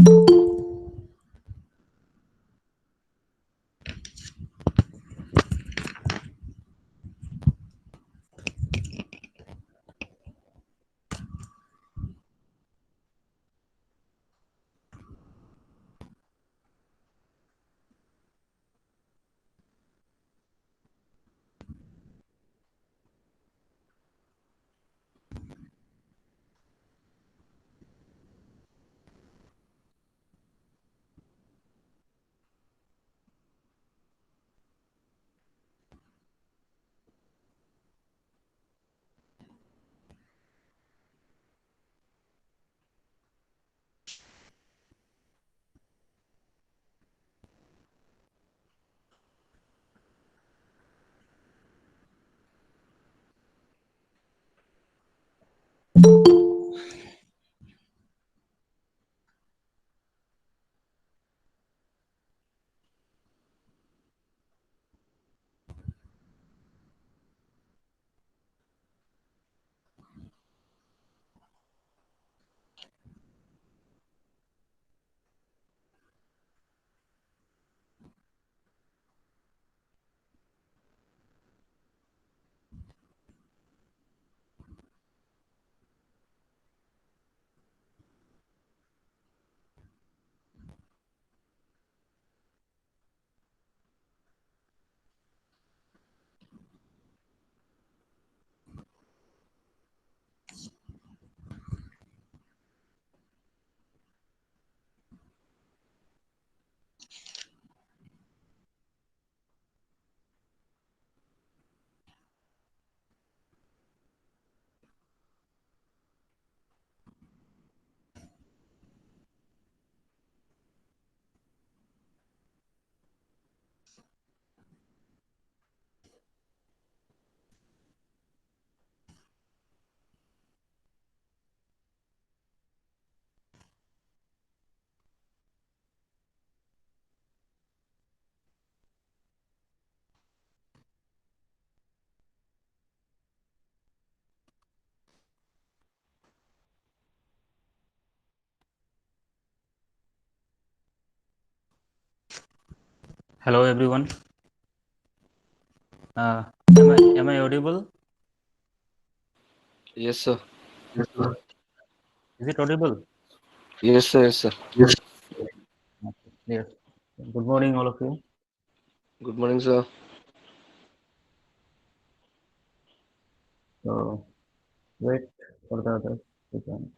Hello everyone. Am I audible? Yes, sir. Is it audible? Yes, sir. Yes, sir. Okay. Yes. Good morning, all of you. Good morning, sir. So wait for the others to join.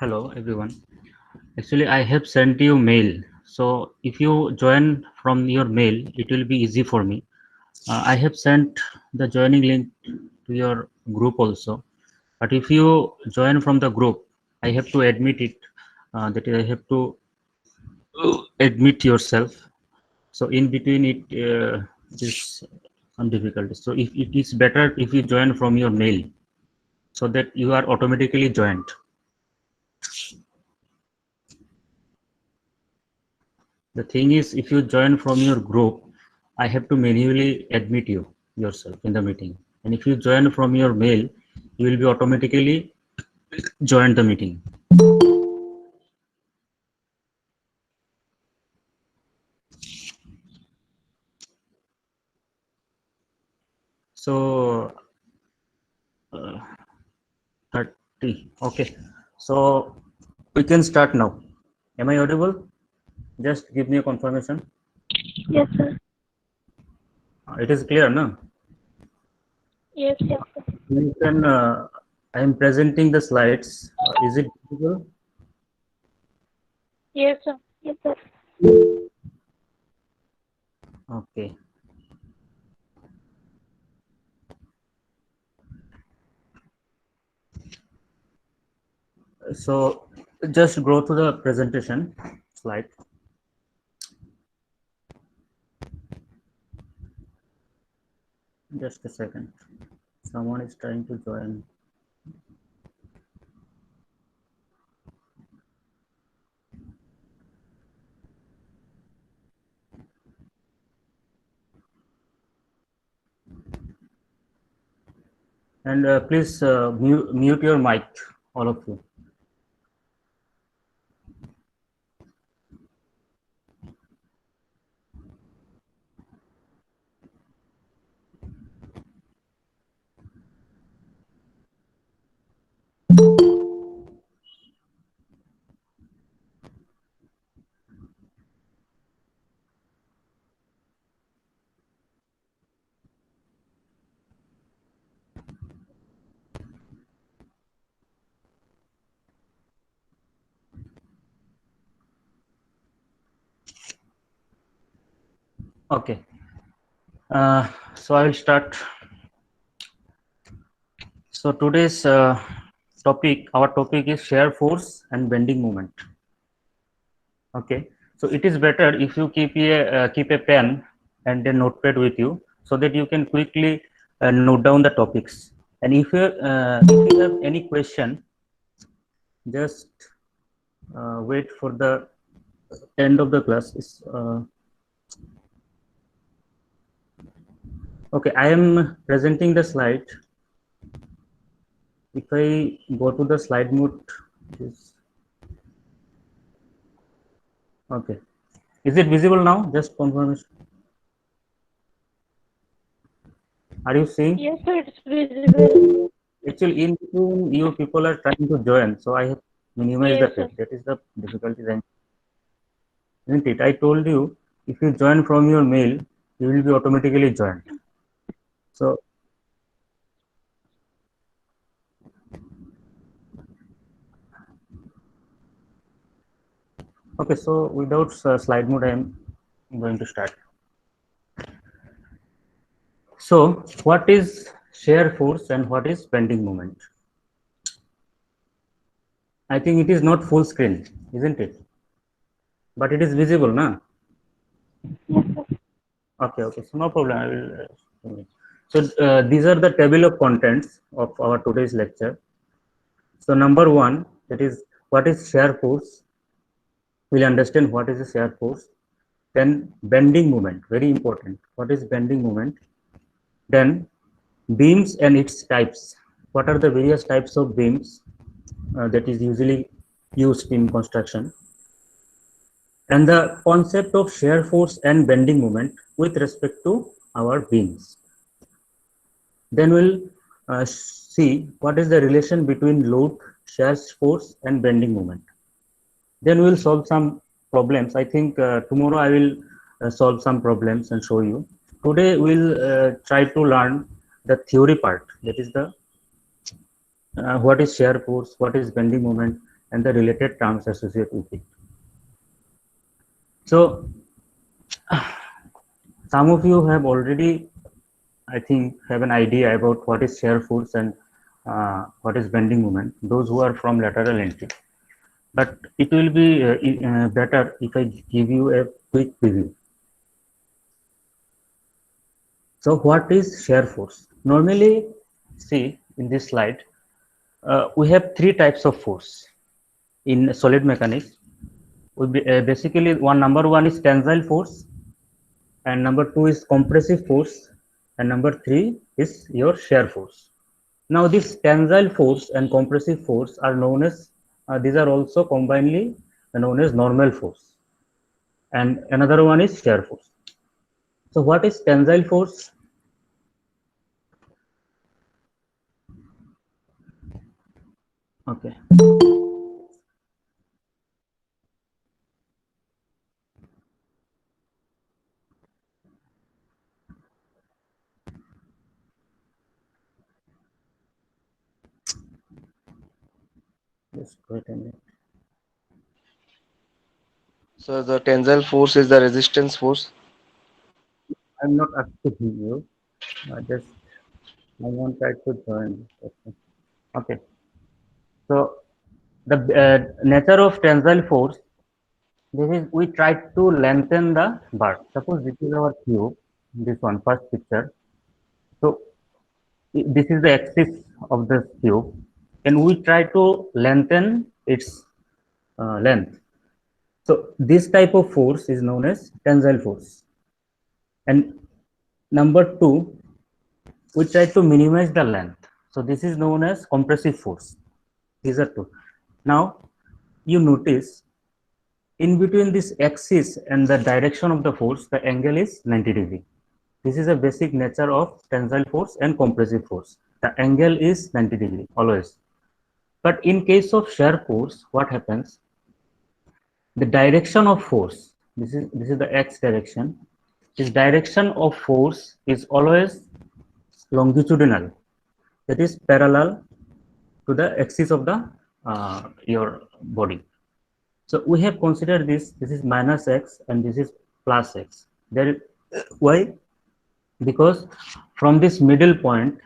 Hello everyone. Actually, I have sent you mail. So if you join from your mail, it will be easy for me. I have sent the joining link to your group also. But if you join from the group, I have to admit it. That is, I have to admit yourself. So in between it is some difficulty. So if it is better if you join from your mail, so that you are automatically joined. The thing is, if you join from your group, I have to manually admit you yourself in the meeting. And if you join from your mail, you will be automatically join the meeting. So 30. Okay. So we can start now. Am I audible? Just give me a confirmation. Yes, sir. It is clear, no? Yes, sir. You can. I am presenting the slides. Is it visible? Yes, sir. Yes, sir. Okay. So just go to the presentation slide. Just a second. Someone is trying to join. And please mute your mic, all of you. Okay. So I will start. So today's our topic is shear force and bending moment. Okay. So it is better if you keep a pen and a notepad with you, so that you can quickly note down the topics. And if you have any question, just wait for the end of the class. Okay, I am presenting the slide. If I go to the slide mode, okay. Is it visible now? Just confirmation. Are you seeing? Yes, sir. It's visible. Actually, in between you people are trying to join, so I have minimized the Yes, sir. text. That is the difficulty, then, isn't it? I told you, if you join from your mail, you will be automatically joined. So okay, so without slide mode, I am going to start. So what is shear force and what is bending moment? I think it is not full screen, isn't it? But it is visible, na? Yes, sir. Okay, okay. So no problem. I will. So these are the table of contents of our today's lecture. So number one, that is what is shear force. We'll understand what is a shear force. Then bending moment, very important. What is bending moment? Then beams and its types. What are the various types of beams that is usually used in construction? And the concept of shear force and bending moment with respect to our beams. Then we'll see what is the relation between load, shear force, and bending moment. Then we'll solve some problems. I think tomorrow I will solve some problems and show you. Today we'll try to learn the theory part. That is the what is shear force, what is bending moment, and the related terms associated with it. So some of you have already, I think, have an idea about what is shear force and what is bending moment, those who are from lateral entry. But it will be better if I give you a quick preview. So what is shear force? Normally, see in this slide, we have three types of force in solid mechanics. Basically, number one is tensile force, and number two is compressive force, and number three is your shear force. Now, this tensile force and compressive force are known as, these are also combinedly known as normal force, and another one is shear force. So, what is tensile force? Okay. Just wait a minute. So the tensile force is the resistance force. I'm not asking you. I want try to join. Okay. So the nature of tensile force, this is we try to lengthen the bar. Suppose this is our cube, this one first picture. So this is the axis of the cube, and we try to lengthen its length. So this type of force is known as tensile force. And number two, we try to minimize the length. So this is known as compressive force. These are two. Now you notice in between this axis and the direction of the force, the angle is 90 degree. This is a basic nature of tensile force and compressive force. The angle is 90 degree always. But in case of shear force, what happens? The direction of force, this is the x direction. This direction of force is always longitudinal. That is parallel to the axis of the your body. So we have considered this. This is minus x and this is plus x. There, why? Because from this middle point,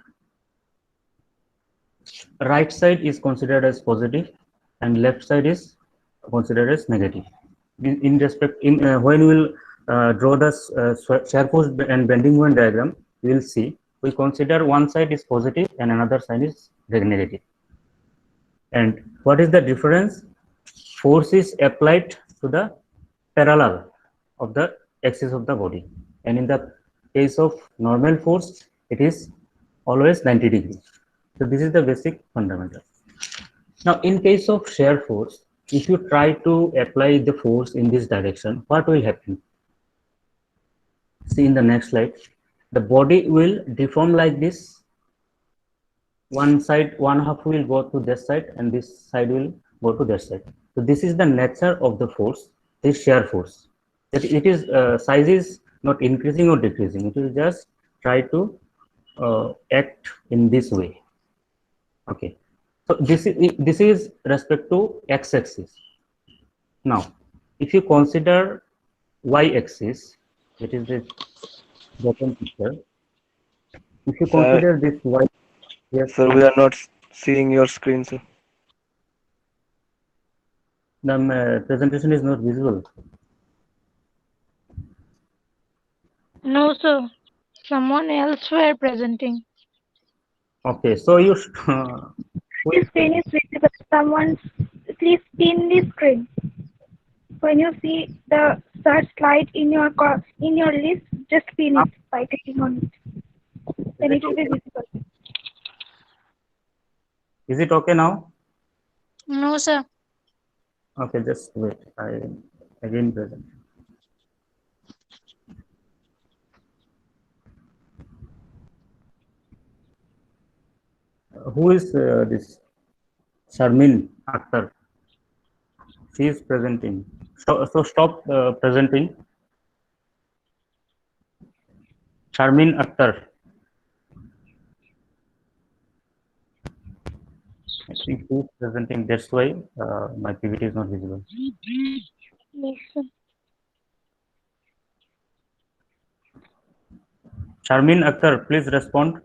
right side is considered as positive and left side is considered as negative. In respect, when we will draw the shear force and bending moment diagram, we will see we consider one side is positive and another side is negative. And what is the difference? Force is applied to the parallel of the axis of the body, and in the case of normal force, it is always 90 degrees. So this is the basic fundamental. Now, in case of shear force, if you try to apply the force in this direction, what will happen? See in the next slide, the body will deform like this. One side, one half will go to this side, and this side will go to that side. So this is the nature of the force, this shear force. That it is size is not increasing or decreasing. It will just try to act in this way. Okay. So this is respect to x-axis. Now, if you consider y-axis, that is the bottom picture. If you Sir, consider this y, yes, sir, we are not seeing your screen, sir. the presentation is not visible. No, sir. Someone else were presenting. Okay, so you The screen is visible. Someone, please pin the screen. When you see the search slide in your list, just pin it by clicking on it. Then it will be visible. is it okay now? No, sir. Okay, just wait. I again present. Who is this? Sharmin Akhtar. She is presenting. So stop presenting. Sharmin Akhtar. I think who is presenting, that's why my PPT is not visible. Yes, sir. Sharmin Akhtar, please respond.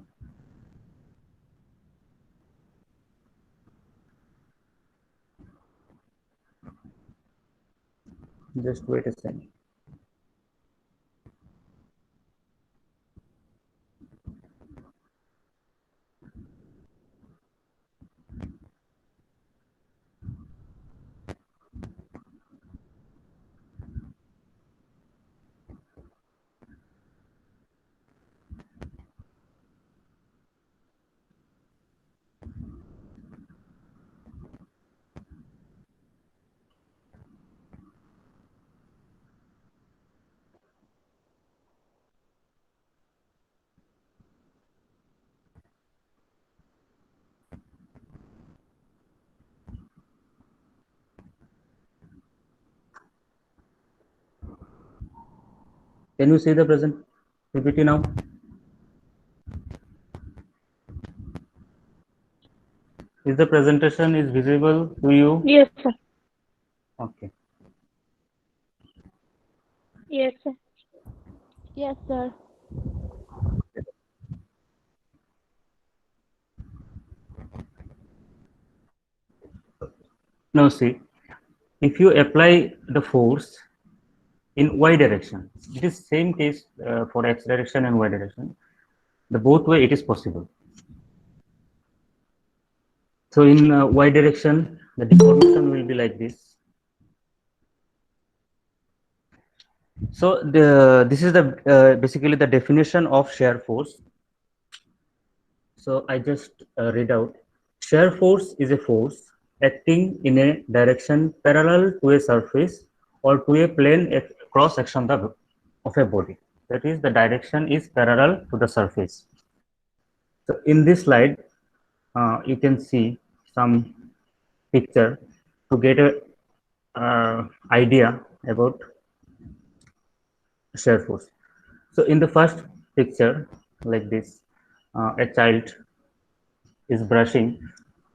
Just wait a second. Can you see the present PPT now? Is the presentation is visible to you? Yes, sir. Okay. Yes, sir. Yes, sir. Now see, if you apply the force in y direction, it is same case for x direction and y direction. The both way it is possible. So in y direction, the deformation will be like this. So this is the basically the definition of shear force. So I just read out. Shear force is a force acting in a direction parallel to a surface or to a plane cross section of a body. That is, the direction is parallel to the surface. So in this slide, you can see some picture to get a idea about shear force. So in the first picture, like this, a child is brushing.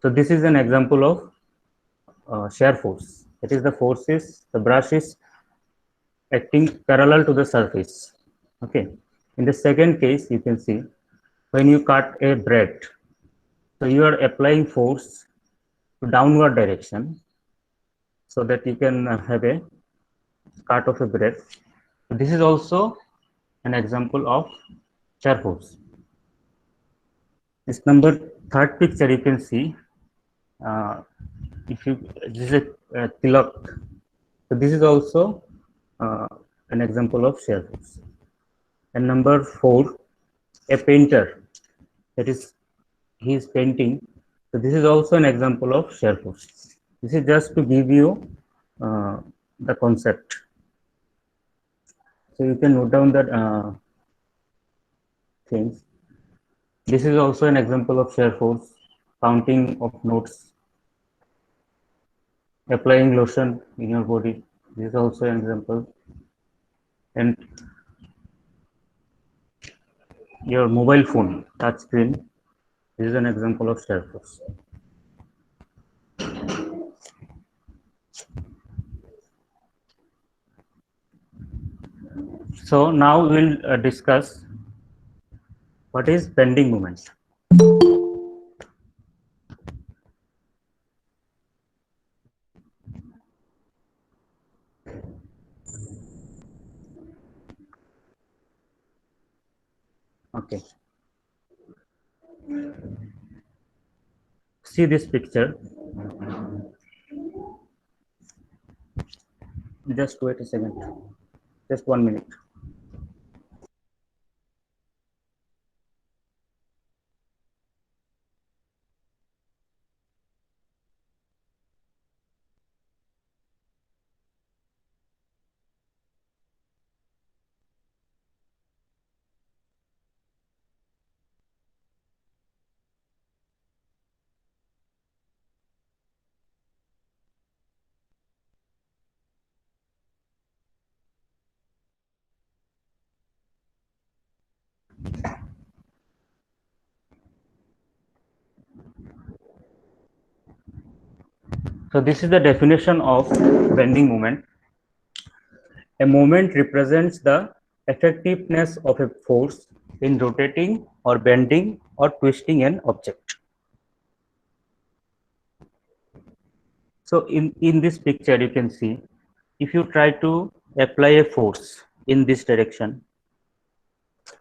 So this is an example of shear force. That is, the force is the brush is acting parallel to the surface. Okay. In the second case, you can see when you cut a bread, so you are applying force to downward direction so that you can have a cut of a bread. So this is also an example of shear force. This number third picture you can see. If you this is a tilak, so this is also uh, an example of shear force. And number four, a painter, that is, he is painting. So this is also an example of shear force. This is just to give you the concept. So you can note down that things. This is also an example of shear force. Counting of notes, applying lotion in your body. This is also an example. And your mobile phone touch screen. This is an example of shear force. So now we'll discuss what is bending moment. Okay. See this picture. Just wait a second. Just 1 minute. So this is the definition of bending moment. A moment represents the effectiveness of a force in rotating or bending or twisting an object. So in this picture, you can see if you try to apply a force in this direction.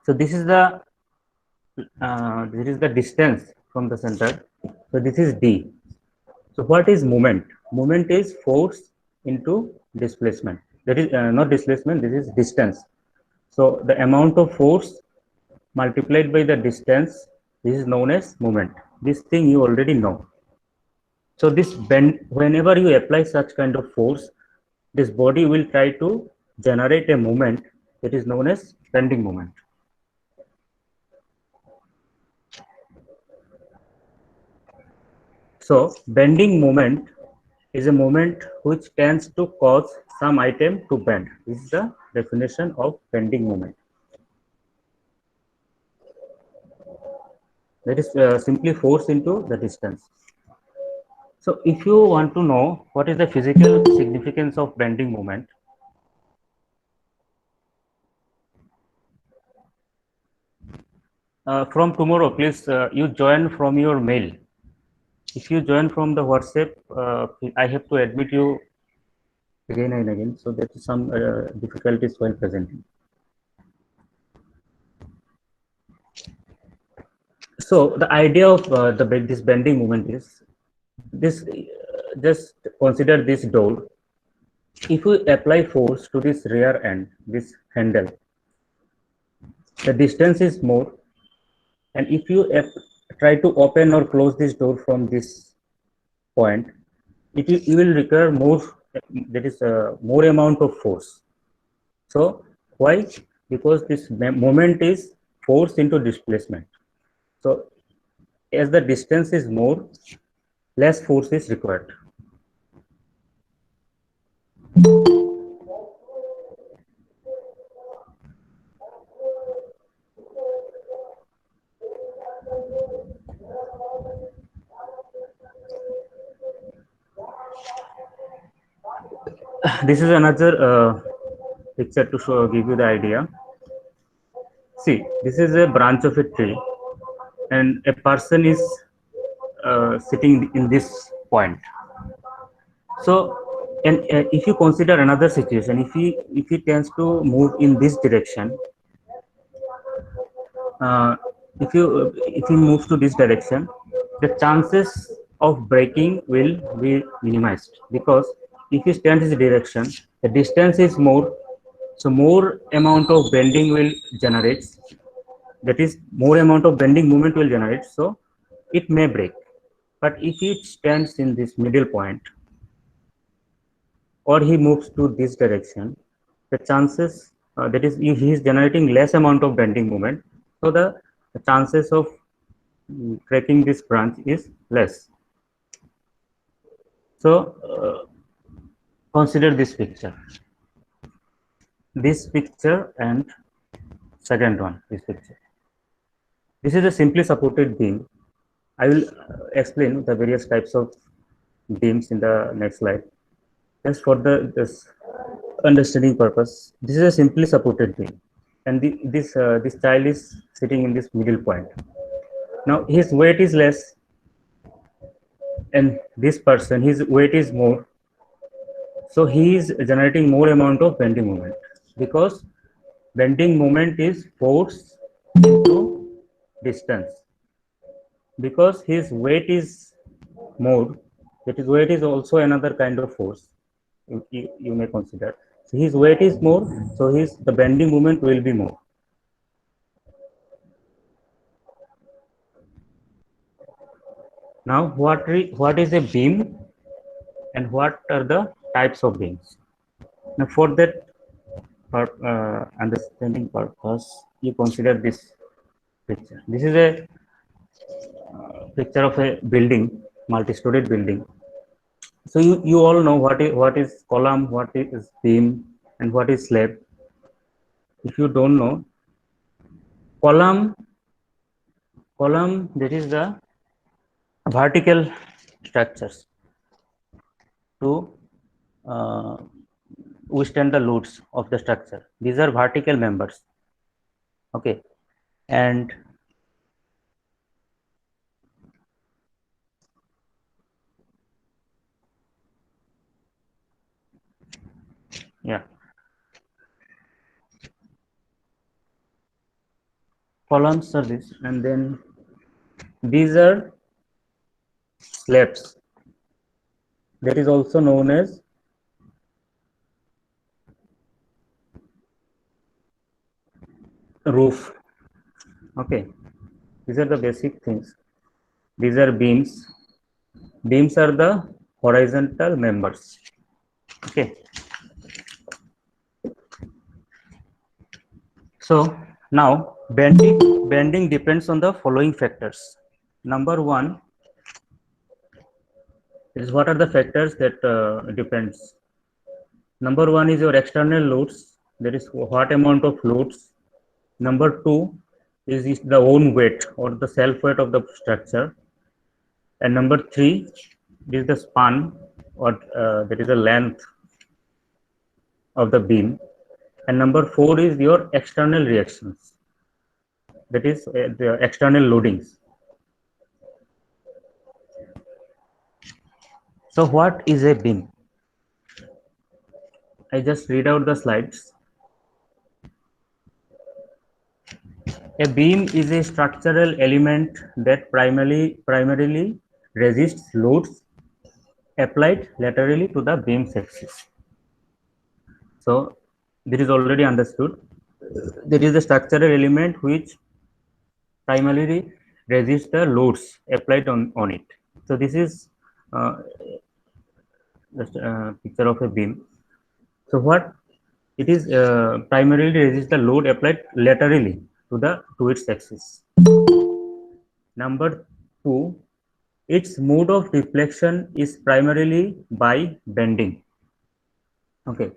So this is the distance from the center. So this is d. So what is moment? Moment is force into displacement. That is not displacement. This is distance. So the amount of force multiplied by the distance, this is known as moment. This thing you already know. So this bend, whenever you apply such kind of force, this body will try to generate a moment that is known as bending moment. So bending moment is a moment which tends to cause some item to bend. This is the definition of bending moment. That is simply force into the distance. So if you want to know what is the physical significance of bending moment, from tomorrow, please you join from your mail. If you join from the WhatsApp, I have to admit you again and again. So there is some difficulties while presenting. So the idea of this bending moment is this. Just consider this door. If you apply force to this rear end, this handle, the distance is more, and if you try to open or close this door from this point, you will require more, that is more amount of force. So why? Because this moment is force into displacement. So as the distance is more, less force is required. This is another picture to give you the idea. See, this is a branch of a tree, and a person is sitting in this point. So, and if you consider another situation, if he tends to move in this direction, uh, if he moves to this direction, the chances of breaking will be minimized, because if he stands this direction, the distance is more, so more amount of bending will generate. That is, more amount of bending moment will generate, so it may break. But if it stands in this middle point, or he moves to this direction, the chances, that is, if he is generating less amount of bending moment, so the chances of breaking this branch is less. So consider this picture and second one, this picture. This is a simply supported beam. I will explain the various types of beams in the next slide. Just for this understanding purpose, this is a simply supported beam, and this child is sitting in this middle point. Now his weight is less, and this person, his weight is more, so he is generating more amount of bending moment, because bending moment is force into distance. Because his weight is more, that is, weight is also another kind of force you may consider. So his weight is more, so the bending moment will be more. Now what is a beam, and what are the types of beams? Now for that understanding purpose, you consider this picture. This is a picture of a building, multi-storied building. So you all know what is column, what is beam, and what is slab. If you don't know, column, that is the vertical structures. to withstand the loads of the structure. These are vertical members. Okay, and yeah, columns are this, and then these are slabs. That is also known as roof. Okay, these are the basic things. These are beams. Beams are the horizontal members. Okay. So now bending depends on the following factors. Number one is what are the factors that depends. Number one is your external loads. That is what amount of loads. Number two is the own weight or the self weight of the structure. And number three is the span or that is the length of the beam. And number four is your external reactions. That is the external loadings. So what is a beam? I just read out the slides. A beam is a structural element that primarily resists loads applied laterally to the beam's axis. So this is already understood. There is a structural element which primarily resists the loads applied on it. So this is just a picture of a beam. So what it is primarily resists the load applied laterally to its axis. Number two, its mode of deflection is primarily by bending. Okay,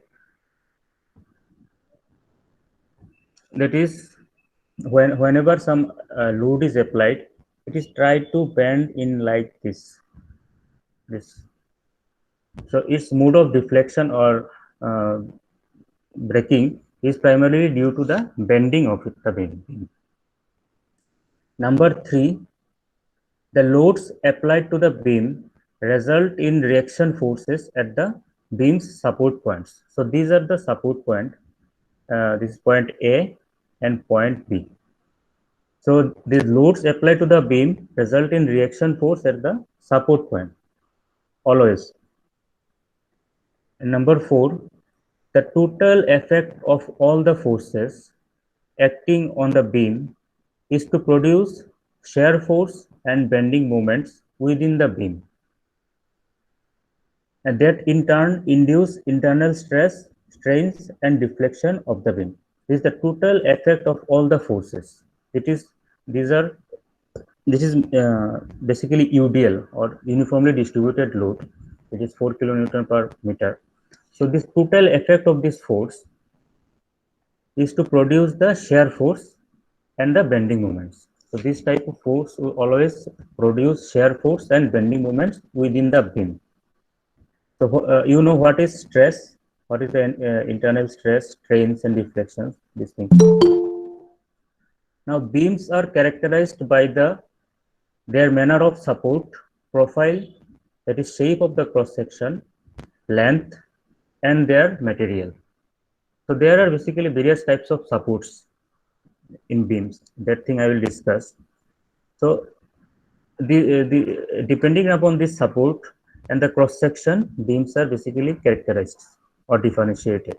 that is whenever some load is applied, it is tried to bend in like this. So its mode of deflection or breaking is primarily due to the bending of the beam. Number three, the loads applied to the beam result in reaction forces at the beam's support points. So these are the support point. This is point A and point B. So these loads applied to the beam result in reaction force at the support point always. And number four, the total effect of all the forces acting on the beam is to produce shear force and bending moments within the beam, and that in turn induce internal stress, strains, and deflection of the beam. This is the total effect of all the forces. This is basically UDL or uniformly distributed load. It is 4 kilonewton per meter. So this total effect of this force is to produce the shear force and the bending moments. So this type of force will always produce shear force and bending moments within the beam. So you know what is stress, what is the internal stress, strains and deflections, these things. Now beams are characterized by their manner of support, profile, that is shape of the cross section, length, and their material. So there are basically various types of supports in beams. That thing I will discuss. So depending upon this support and the cross section, beams are basically characterized or differentiated.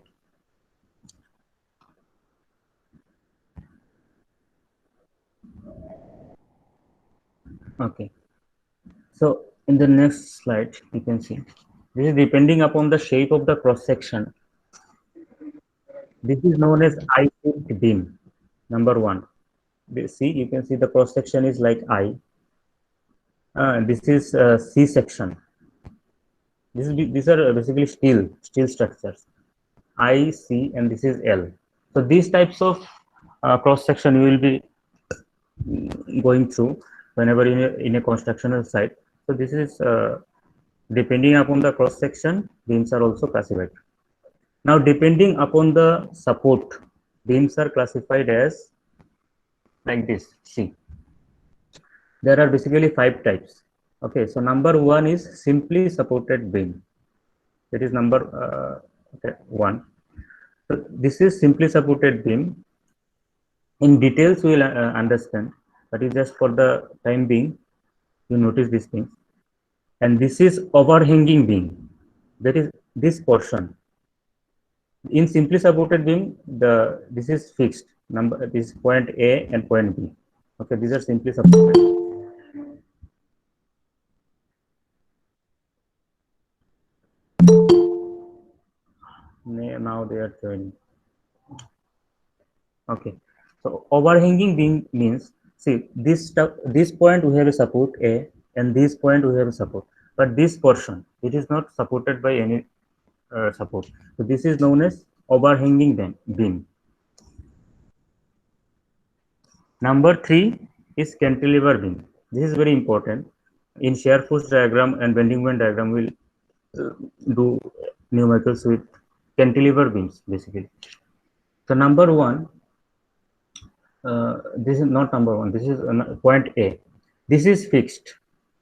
Okay. So in the next slide, you can see this is depending upon the shape of the cross section. This is known as I-shaped beam. Number one. See, you can see the cross section is like I. This is C section. These are basically steel structures. I, C, and this is L. So these types of cross section you will be going through whenever in a constructional site. So this is Depending upon the cross section, beams are also classified. Now, depending upon the support, beams are classified as like this. See, there are basically 5 types. Okay, so number 1 is simply supported beam. That is number 1. So this is simply supported beam. In details, we will understand, but is just for the time being, you notice these things. And this is overhanging beam. That is this portion. In simply supported beam, this is fixed. This is point A and point B. Okay, these are simply supported. Now they are joining. Okay, so overhanging beam means, see, this point we have a support A, and this point we have a support, but this portion it is not supported by any support. So this is known as overhanging beam. Number 3 is cantilever beam. This is very important. In shear force diagram and bending moment diagram, we'll do numericals with cantilever beams basically. So number 1, this is not number 1. This is point A. This is fixed.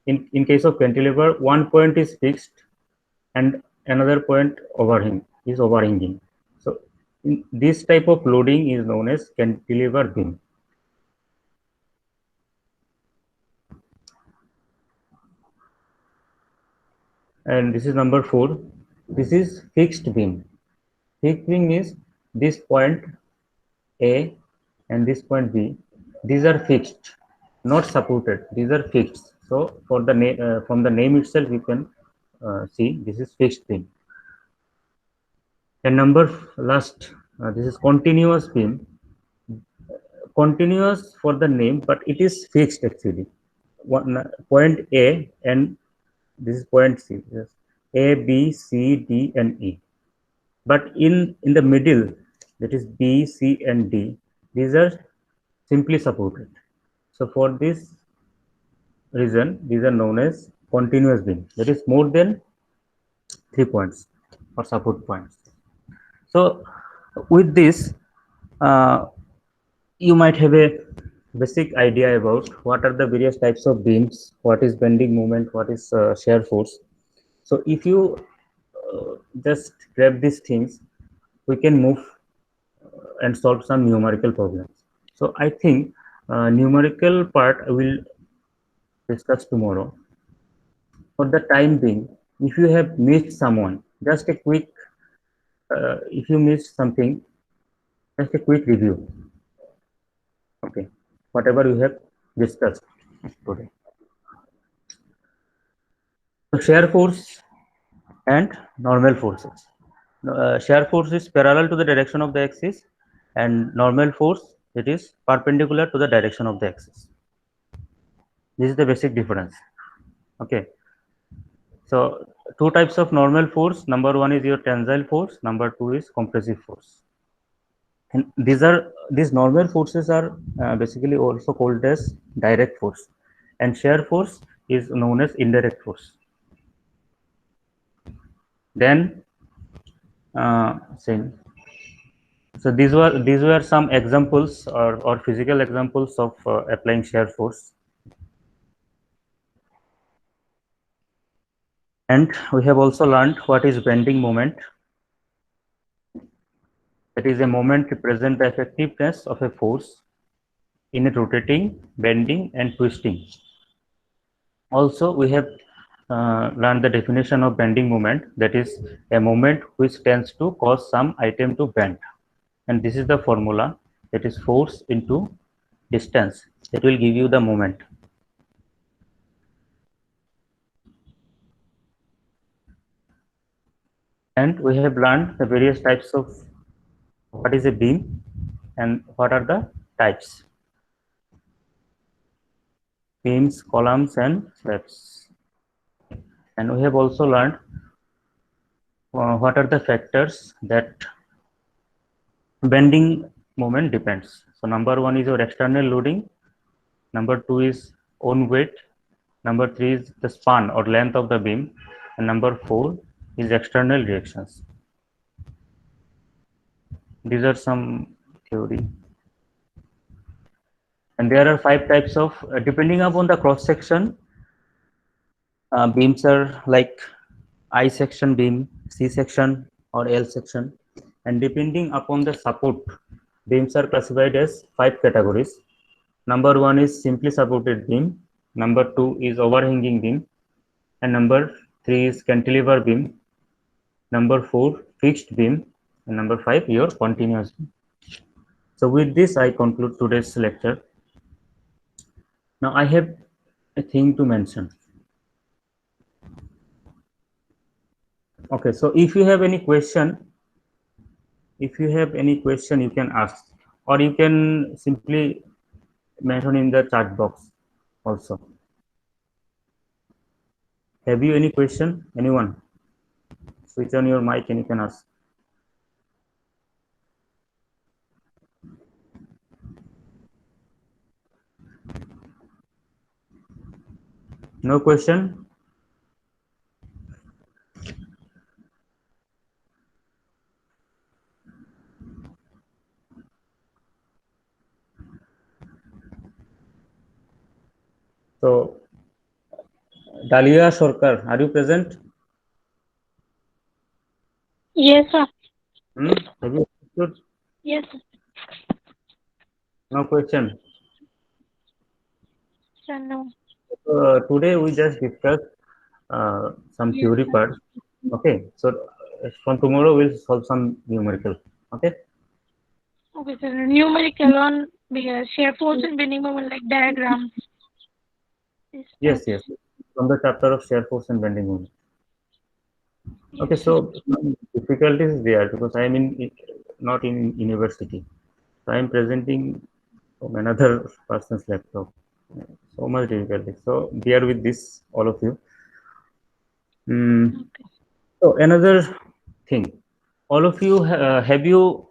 In case of cantilever, one point is fixed and another point is overhanging. So this type of loading is known as cantilever beam. And this is number 4. This is fixed beam. Fixed beam is this point A and this point B. These are fixed, not supported. These are fixed. So for the name, from the name itself, you can see this is fixed beam. And number last, this is continuous beam. Continuous for the name, but it is fixed actually. Point A and this is point C. Yes. A, B, C, D, and E. But in the middle, that is B, C, and D, these are simply supported. So for this reason, these are known as continuous beam. That is more than 3 points or support points. So with this, you might have a basic idea about what are the various types of beams, what is bending moment, what is shear force. So if you just grab these things, we can move and solve some numerical problems. So I think numerical part I will discuss tomorrow. For the time being, if you have missed someone, just a quick, if you missed something, just a quick review. Okay, whatever we have discussed today. So shear force and normal forces. Shear force is parallel to the direction of the axis, and normal force, it is perpendicular to the direction of the axis. This is the basic difference. Okay. So 2 types of normal force. Number 1 is your tensile force. Number 2 is compressive force. And these normal forces are basically also called as direct force, and shear force is known as indirect force. Then same. So these were some examples or physical examples of applying shear force. And we have also learned what is bending moment. That is a moment represent the effectiveness of a force in a rotating, bending, and twisting. Also, we have learned the definition of bending moment. That is a moment which tends to cause some item to bend. And this is the formula, that is force into distance. That will give you the moment. And we have learned the various types of what is a beam and what are the types. Beams, columns, and slabs. And we have also learned what are the factors that bending moment depends. So number 1 is your external loading. Number 2 is own weight. Number 3 is the span or length of the beam. and number 4 is external reactions. These are some theory. And there are 5 types of, depending upon the cross section, beams are like I section beam, C section, or L section. And depending upon the support, beams are classified as 5 categories. Number 1 is simply supported beam. Number 2 is overhanging beam. And number 3 is cantilever beam. Number 4, fixed beam. And number 5, your continuous beam. So with this, I conclude today's lecture. Now I have a thing to mention. Okay, so if you have any question, you can ask, or you can simply mention in the chat box also. Have you any question? Anyone? Switch on your mic and you can ask. No question? So, Dalia Sorkar, are you present? Yes, sir. Have you understood? Yes, sir. No question. Sir, no. Today we just discussed some Yes, theory sir. part. Okay, so from tomorrow we'll solve some numerical. Okay. Okay, sir. Numerical on shear force and bending moment like diagrams. Yes. From the chapter of shear force and bending moment. Okay, so difficulties there because I am not in university. So I am presenting from another person's laptop. So much difficulty. So bear with this, all of you. So another thing, all of you have you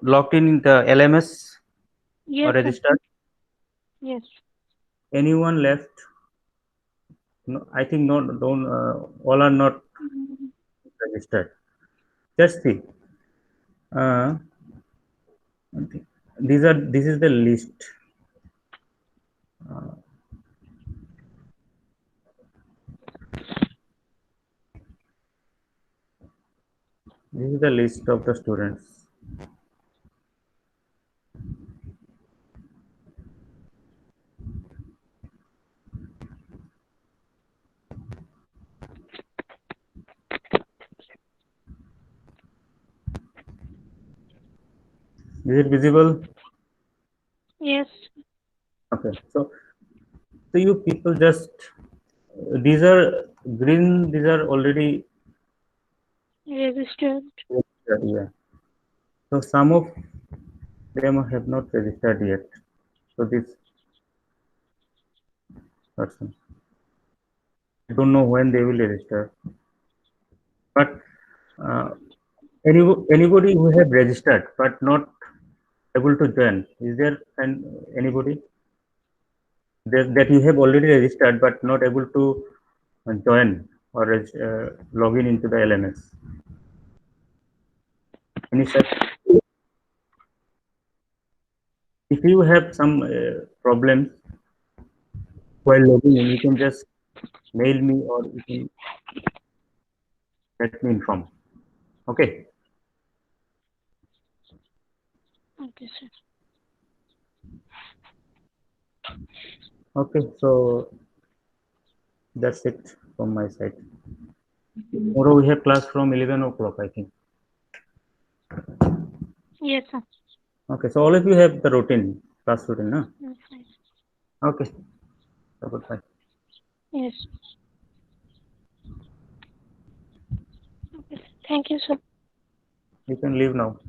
logged in the LMS Yes, or sir. registered? Yes. Anyone left? No, I think not. Don't. All are not registered. Just see. Uh, This is the list. This is the list of the students. Is it visible? Yes. Okay. So you people just these are green. These are already Registered. registered. Yeah. So some of them have not registered yet. So this person, I don't know when they will register. But uh, anybody who have registered but not able to join, is there anybody that you have already registered but not able to join or log in into the LMS? Any such? If you have some problems while logging in, you can just mail me or you can let me inform. Okay. Okay, sir. Okay. So that's it from my side. Tomorrow we have class from 11 o'clock, I think. Yes, sir. Okay. So all of you have the routine, class routine, no? Yes, sir. Okay. So goodbye. Yes. Okay. Thank you, sir. You can leave now.